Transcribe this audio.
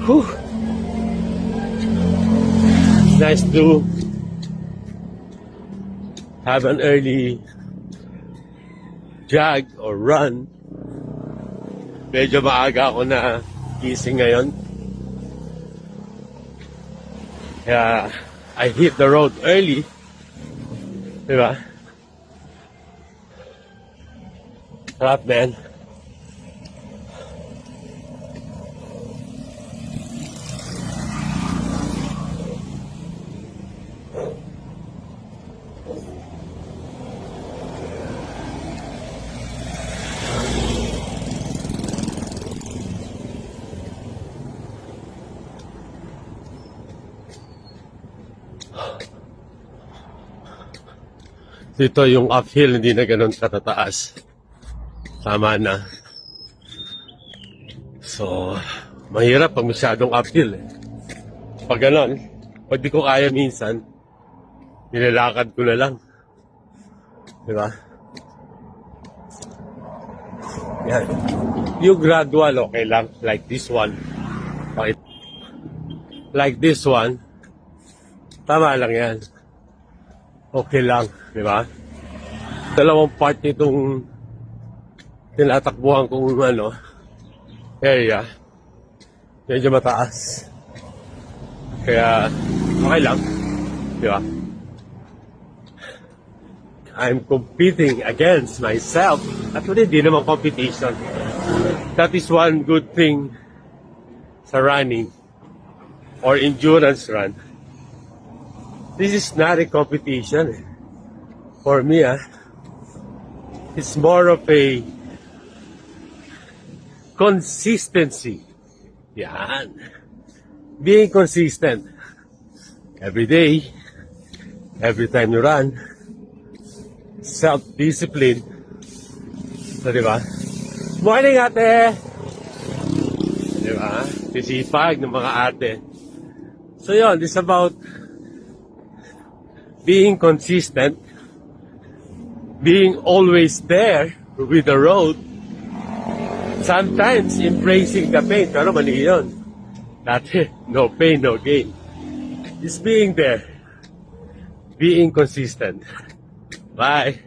Whew. It's nice to have an early jog or run. Medyo maaga ako na gising ngayon. Kaya I hit the road early. Diba? Sarap, man. Dito yung uphill, hindi na ganun katataas. Tama na. So, mahirap pag masyadong uphill. Pag ganun, pag di ko kaya minsan, nilalakad ko na lang. Diba? Yan. Yung gradual, okay lang. Like this one. Like this one. Tama lang yan. Okay lang, di ba? Dalawang part nitong tinatakbuhan kong area. Medyo mataas. Kaya, okay lang. Di ba? I'm competing against myself. Actually, di naman competition. That is one good thing sa running or endurance run. This is not a competition. For me, it's more of a consistency. Yan. Being consistent. Every day, every time you run, self-discipline. So, diba? Morning, ate! Diba? Sisipag ng mga ate. So, yun, it's about being consistent, being always there with the road, sometimes embracing the pain, pero mali yun. Dati, no pain, no gain. Just being there, being consistent. Bye!